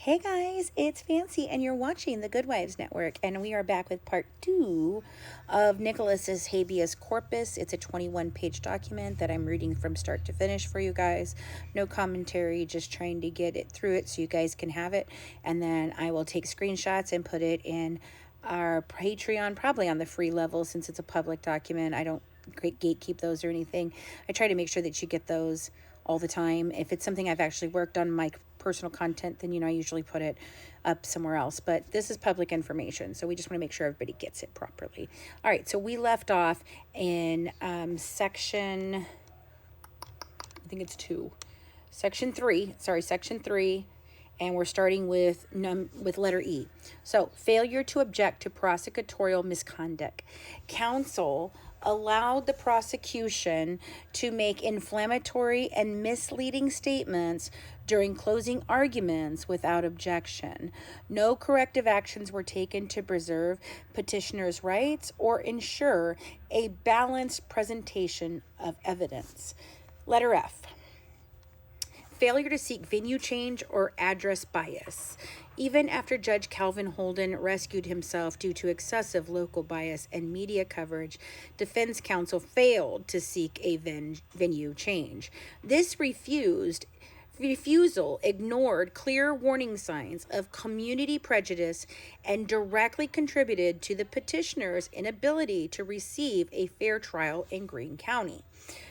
Hey guys, it's Fancy, and you're watching the Good Wives Network, and we are back with part 2 of Nicholas's Habeas Corpus. It's a 21-page document that I'm reading from start to finish for you guys. No commentary, just trying to get it through it so you guys can have it, and then I will take screenshots and put it in our Patreon, probably on the free level since it's a public document. I don't gatekeep those or anything. I try to make sure that you get those all the time. If it's something I've actually worked on, my personal content, then I usually put it up somewhere else, but this is public information, so we just want to make sure everybody gets it properly. All right, so we left off in section, I think it's section 3, and we're starting with letter E. So, failure to object to prosecutorial misconduct. Counsel allowed the prosecution to make inflammatory and misleading statements during closing arguments without objection. No corrective actions were taken to preserve petitioner's rights or ensure a balanced presentation of evidence. Letter F. Failure to seek venue change or address bias. Even after Judge Calvin Holden rescued himself due to excessive local bias and media coverage, defense counsel failed to seek a venue change. This refusal ignored clear warning signs of community prejudice and directly contributed to the petitioner's inability to receive a fair trial in Greene County.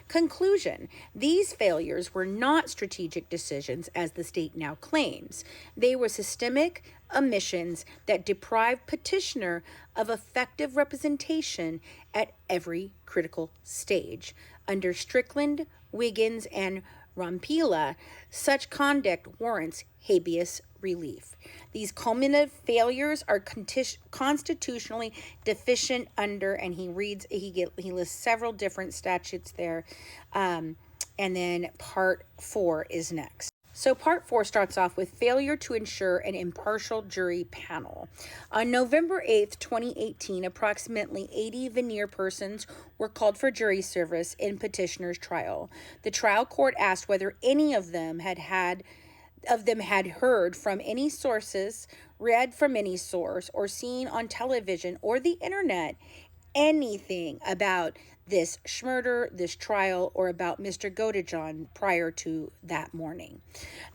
Conclusion: these failures were not strategic decisions as the state now claims. They were systemic omissions that deprived petitioner of effective representation at every critical stage. Under Strickland, Wiggins, and Rompila, such conduct warrants habeas relief. These cumulative failures are constitutionally deficient under, and he lists several different statutes there, and then part 4 is next. So part 4 starts off with failure to ensure an impartial jury panel. On November 8th, 2018, approximately 80 veneer persons were called for jury service in petitioner's trial. The trial court asked whether any of them had heard from any sources, read from any source, or seen on television or the internet anything about this murder, this trial, or about Mr. Godejohn prior to that morning.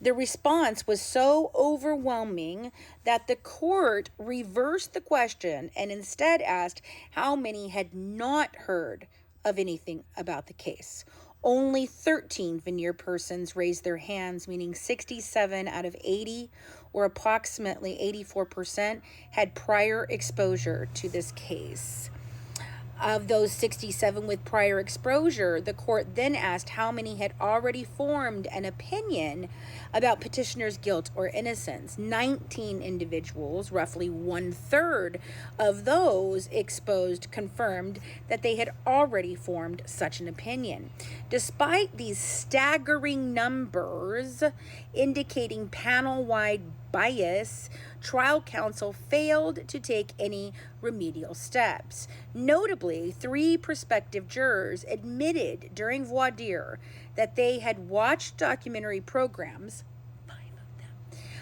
The response was so overwhelming that the court reversed the question and instead asked how many had not heard of anything about the case. Only 13 veneer persons raised their hands, meaning 67 out of 80, or approximately 84%, had prior exposure to this case. Of those 67 with prior exposure, the court then asked how many had already formed an opinion about petitioner's guilt or innocence. 19 individuals, roughly 1/3 of those exposed, confirmed that they had already formed such an opinion. Despite these staggering numbers indicating panel-wide bias, trial counsel failed to take any remedial steps. Notably, 3 prospective jurors admitted during voir dire that they had watched documentary programs, 5 of them,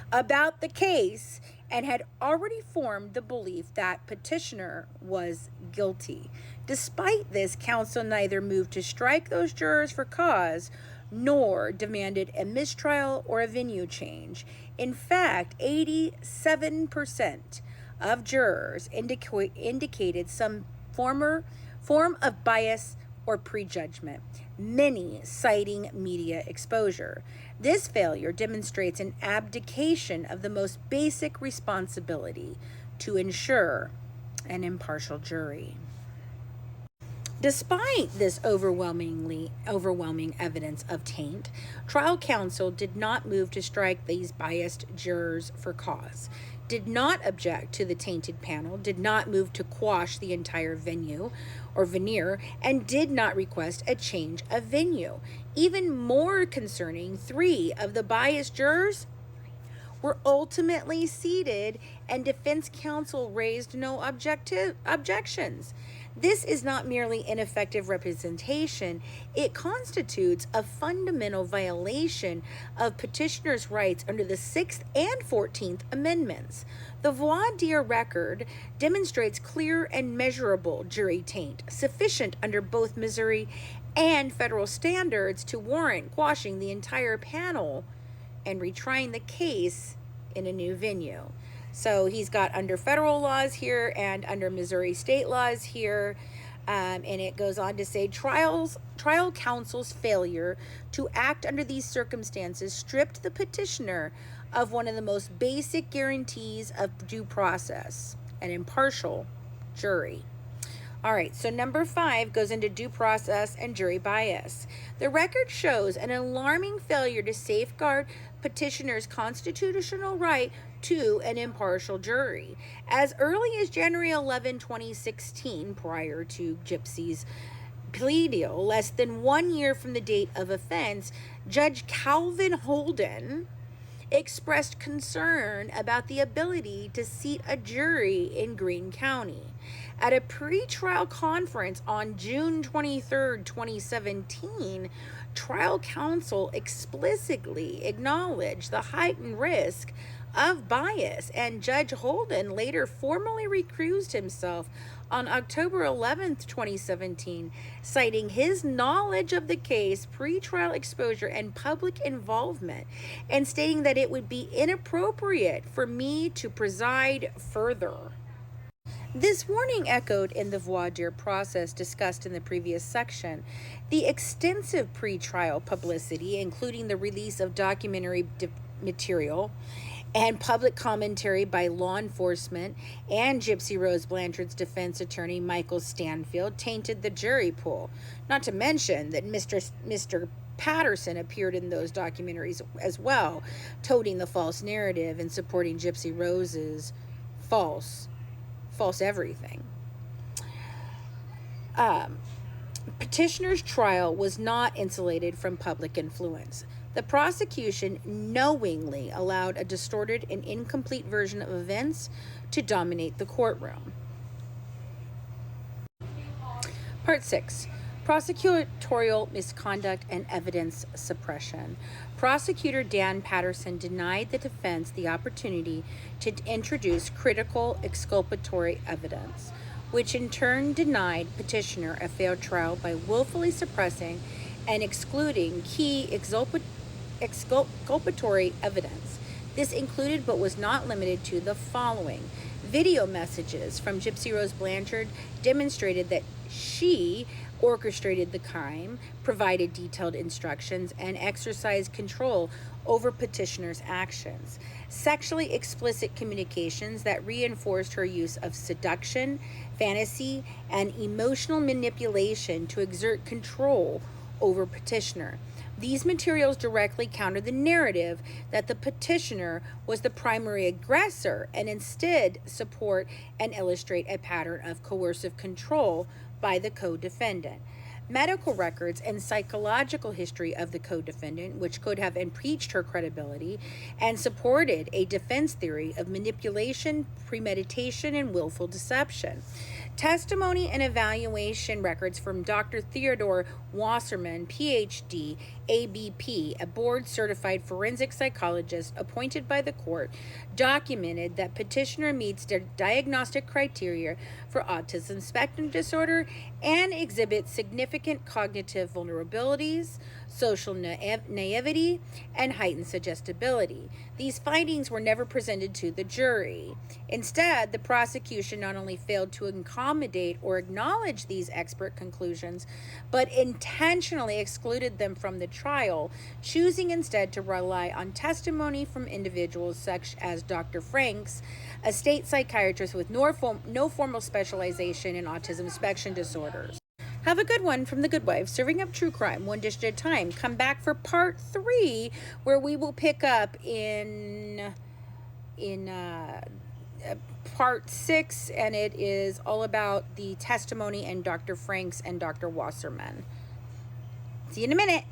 about the case and had already formed the belief that petitioner was guilty. Despite this, counsel neither moved to strike those jurors for cause nor demanded a mistrial or a venue change. In fact, 87% of jurors indicated some form of bias or prejudgment, many citing media exposure. This failure demonstrates an abdication of the most basic responsibility to ensure an impartial jury. Despite this overwhelming evidence of taint, trial counsel did not move to strike these biased jurors for cause, did not object to the tainted panel, did not move to quash the entire venue or veneer, and did not request a change of venue. Even more concerning, 3 of the biased jurors were ultimately seated, and defense counsel raised no objections. This is not merely ineffective representation, it constitutes a fundamental violation of petitioners' rights under the 6th and 14th Amendments. The voir dire record demonstrates clear and measurable jury taint, sufficient under both Missouri and federal standards to warrant quashing the entire panel and retrying the case in a new venue. So he's got under federal laws here and under Missouri state laws here. And it goes on to say trial counsel's failure to act under these circumstances stripped the petitioner of one of the most basic guarantees of due process, an impartial jury. All right, so number 5 goes into due process and jury bias. The record shows an alarming failure to safeguard petitioner's constitutional right to an impartial jury. As early as January 11, 2016, prior to Gypsy's plea deal, less than 1 year from the date of offense, Judge Calvin Holden expressed concern about the ability to seat a jury in Greene County. At a pretrial conference on June 23, 2017, trial counsel explicitly acknowledged the heightened risk of bias, and Judge Holden later formally recused himself on October 11, 2017, citing his knowledge of the case, pretrial exposure, and public involvement, and stating that it would be inappropriate for me to preside further. This warning echoed in the voir dire process discussed in the previous section. The extensive pretrial publicity, including the release of documentary material and public commentary by law enforcement and Gypsy Rose Blanchard's defense attorney, Michael Stanfield, tainted the jury pool. Not to mention that Mr. Patterson appeared in those documentaries as well, toting the false narrative and supporting Gypsy Rose's false everything. Petitioner's trial was not insulated from public influence. The prosecution knowingly allowed a distorted and incomplete version of events to dominate the courtroom. Part 6. Prosecutorial misconduct and evidence suppression. Prosecutor Dan Patterson denied the defense the opportunity to introduce critical exculpatory evidence, which in turn denied petitioner a fair trial by willfully suppressing and excluding key exculpatory evidence. This included but was not limited to the following. Video messages from Gypsy Rose Blanchard demonstrated that she orchestrated the crime, provided detailed instructions, and exercised control over petitioner's actions. Sexually explicit communications that reinforced her use of seduction, fantasy, and emotional manipulation to exert control over petitioner. These materials directly counter the narrative that the petitioner was the primary aggressor and instead support and illustrate a pattern of coercive control by the co-defendant. Medical records and psychological history of the co-defendant, which could have impeached her credibility and supported a defense theory of manipulation, premeditation, and willful deception. Testimony and evaluation records from Dr. Theodore Wasserman, PhD, ABP, a board-certified forensic psychologist appointed by the court, documented that petitioner meets their diagnostic criteria for autism spectrum disorder and exhibits significant cognitive vulnerabilities, social naivety, and heightened suggestibility. These findings were never presented to the jury. Instead, the prosecution not only failed to accommodate or acknowledge these expert conclusions, but intentionally excluded them from the trial, choosing instead to rely on testimony from individuals such as Dr. Franks, a state psychiatrist with no formal specialization in autism spectrum disorders. Have a good one from The Good Wife, serving up true crime one dish at a time. Come back for part 3, where we will pick up in part 6, and it is all about the testimony and Dr. Franks and Dr. Wasserman. See you in a minute.